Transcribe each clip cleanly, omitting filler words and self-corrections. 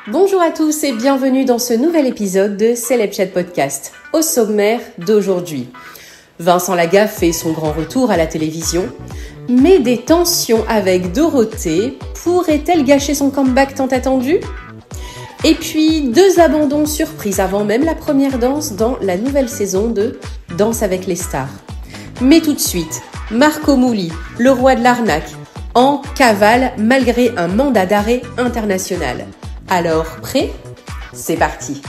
Bonjour à tous et bienvenue dans ce nouvel épisode de Celeb Chat Podcast. Au sommaire d'aujourd'hui, Vincent Lagaffe fait son grand retour à la télévision, mais des tensions avec Dorothée pourraient-elles gâcher son comeback tant attendu ? Et puis 2 abandons surprises avant même la première danse dans la nouvelle saison de Danse avec les stars. Mais tout de suite, Marco Mouli, le roi de l'arnaque, en cavale malgré un mandat d'arrêt international. Alors, prêt ? C'est parti.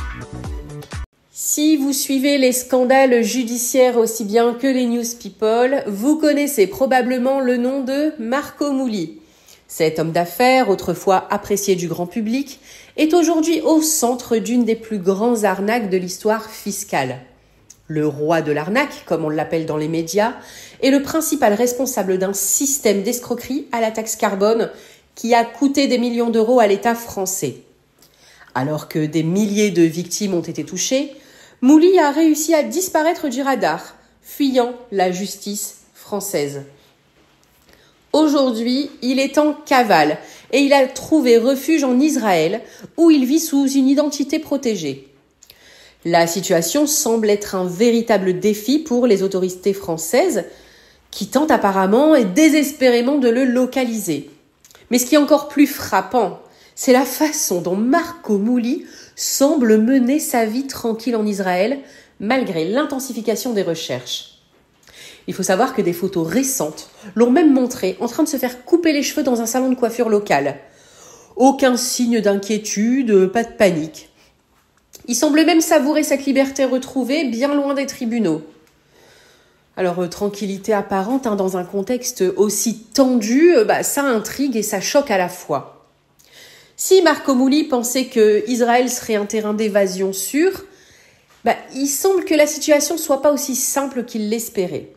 Si vous suivez les scandales judiciaires aussi bien que les news people, vous connaissez probablement le nom de Marco Mouli. Cet homme d'affaires, autrefois apprécié du grand public, est aujourd'hui au centre d'une des plus grandes arnaques de l'histoire fiscale. Le roi de l'arnaque, comme on l'appelle dans les médias, est le principal responsable d'un système d'escroquerie à la taxe carbone qui a coûté des millions d'euros à l'État français. Alors que des milliers de victimes ont été touchées, Mouli a réussi à disparaître du radar, fuyant la justice française. Aujourd'hui, il est en cavale et il a trouvé refuge en Israël où il vit sous une identité protégée. La situation semble être un véritable défi pour les autorités françaises qui tentent apparemment et désespérément de le localiser. Mais ce qui est encore plus frappant, c'est la façon dont Marco Mouli semble mener sa vie tranquille en Israël malgré l'intensification des recherches. Il faut savoir que des photos récentes l'ont même montré en train de se faire couper les cheveux dans un salon de coiffure local. Aucun signe d'inquiétude, pas de panique. Il semble même savourer cette liberté retrouvée bien loin des tribunaux. Alors, tranquillité apparente dans un contexte aussi tendu, ça intrigue et ça choque à la fois. Si Marco Mouli pensait que Israël serait un terrain d'évasion sûr, il semble que la situation soit pas aussi simple qu'il l'espérait.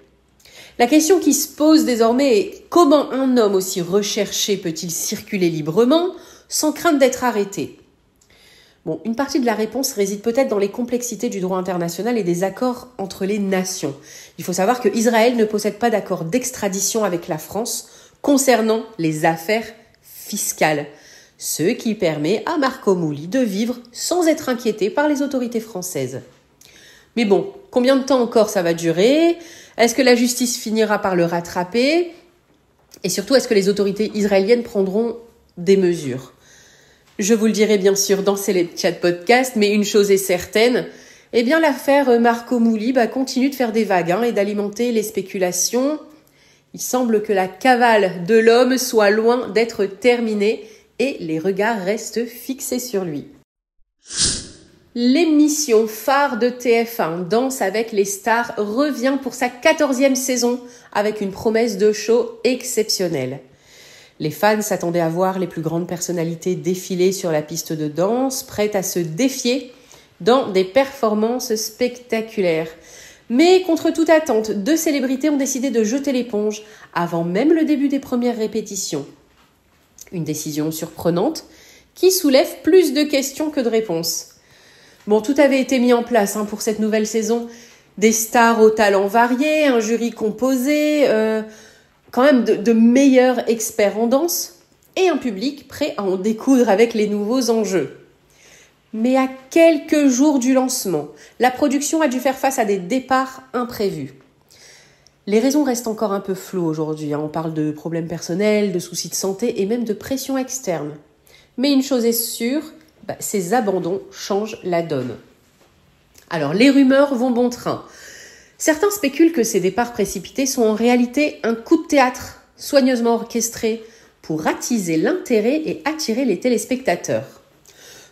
La question qui se pose désormais est comment un homme aussi recherché peut-il circuler librement sans crainte d'être arrêté ? Bon, une partie de la réponse réside peut-être dans les complexités du droit international et des accords entre les nations. Il faut savoir que Israël ne possède pas d'accord d'extradition avec la France concernant les affaires fiscales, ce qui permet à Marco Mouli de vivre sans être inquiété par les autorités françaises. Mais bon, combien de temps encore ça va durer ? Est-ce que la justice finira par le rattraper ? Et surtout, est-ce que les autorités israéliennes prendront des mesures ? Je vous le dirai bien sûr dans Celeb Chat Podcast, mais une chose est certaine, l'affaire Marco Mouli continue de faire des vagues et d'alimenter les spéculations. Il semble que la cavale de l'homme soit loin d'être terminée et les regards restent fixés sur lui. L'émission phare de TF1, Danse avec les stars, revient pour sa 14e saison avec une promesse de show exceptionnelle. Les fans s'attendaient à voir les plus grandes personnalités défiler sur la piste de danse, prêtes à se défier dans des performances spectaculaires. Mais contre toute attente, 2 célébrités ont décidé de jeter l'éponge avant même le début des premières répétitions. Une décision surprenante qui soulève plus de questions que de réponses. Bon, tout avait été mis en place pour cette nouvelle saison. Des stars aux talents variés, un jury composé, quand même de meilleurs experts en danse et un public prêt à en découdre avec les nouveaux enjeux. Mais à quelques jours du lancement, la production a dû faire face à des départs imprévus. Les raisons restent encore un peu floues aujourd'hui. On parle de problèmes personnels, de soucis de santé et même de pression externe. Mais une chose est sûre, ces abandons changent la donne. Alors, les rumeurs vont bon train. Certains spéculent que ces départs précipités sont en réalité un coup de théâtre soigneusement orchestré pour attiser l'intérêt et attirer les téléspectateurs.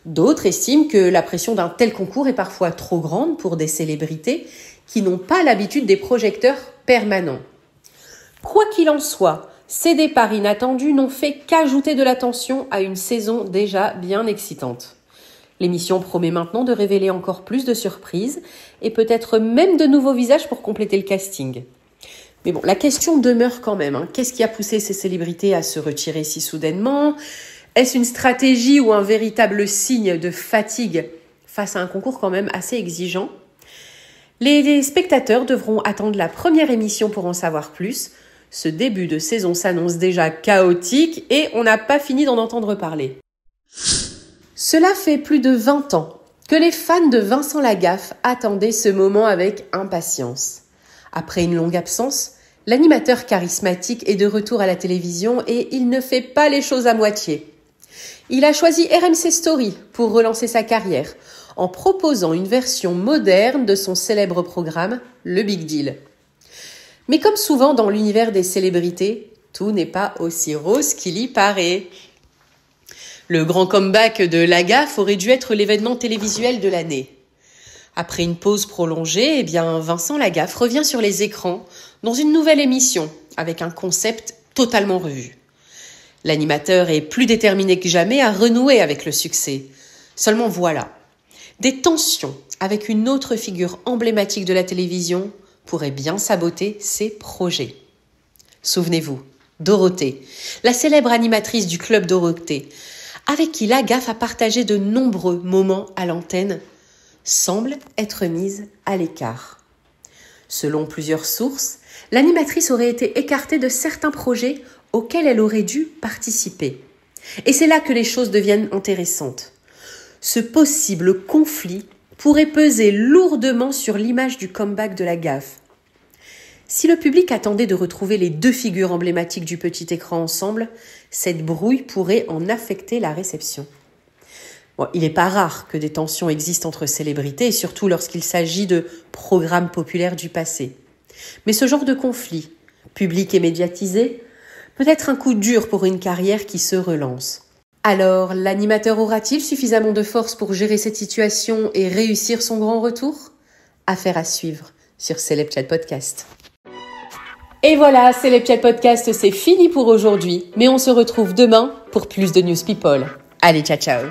D'autres estiment que la pression d'un tel concours est parfois trop grande pour des célébrités qui n'ont pas l'habitude des projecteurs permanents. Quoi qu'il en soit, ces départs inattendus n'ont fait qu'ajouter de la tension à une saison déjà bien excitante. L'émission promet maintenant de révéler encore plus de surprises et peut-être même de nouveaux visages pour compléter le casting. Mais bon, la question demeure quand même. Qu'est-ce qui a poussé ces célébrités à se retirer si soudainement ? Est-ce une stratégie ou un véritable signe de fatigue face à un concours quand même assez exigeant ? Les spectateurs devront attendre la première émission pour en savoir plus. Ce début de saison s'annonce déjà chaotique et on n'a pas fini d'en entendre parler. Cela fait plus de 20 ans que les fans de Vincent Lagaffe attendaient ce moment avec impatience. Après une longue absence, l'animateur charismatique est de retour à la télévision et il ne fait pas les choses à moitié. Il a choisi RMC Story pour relancer sa carrière en proposant une version moderne de son célèbre programme, Le Big Deal. Mais comme souvent dans l'univers des célébrités, tout n'est pas aussi rose qu'il y paraît. Le grand comeback de Lagaffe aurait dû être l'événement télévisuel de l'année. Après une pause prolongée, Vincent Lagaffe revient sur les écrans dans une nouvelle émission avec un concept totalement revu. L'animateur est plus déterminé que jamais à renouer avec le succès. Seulement voilà, des tensions avec une autre figure emblématique de la télévision pourraient bien saboter ses projets. Souvenez-vous, Dorothée, la célèbre animatrice du Club Dorothée, avec qui Lagaffe a partagé de nombreux moments à l'antenne, semble être mise à l'écart. Selon plusieurs sources, l'animatrice aurait été écartée de certains projets auxquels elle aurait dû participer. Et c'est là que les choses deviennent intéressantes. Ce possible conflit pourrait peser lourdement sur l'image du comeback de Lagaffe. Si le public attendait de retrouver les deux figures emblématiques du petit écran ensemble, cette brouille pourrait en affecter la réception. Il n'est pas rare que des tensions existent entre célébrités, surtout lorsqu'il s'agit de programmes populaires du passé. Mais ce genre de conflit, public et médiatisé, peut être un coup dur pour une carrière qui se relance. Alors, l'animateur aura-t-il suffisamment de force pour gérer cette situation et réussir son grand retour ? Affaire à suivre sur Celeb Chat Podcast. Et voilà, Celeb Chat Podcast, c'est fini pour aujourd'hui, mais on se retrouve demain pour plus de News People. Allez, ciao ciao.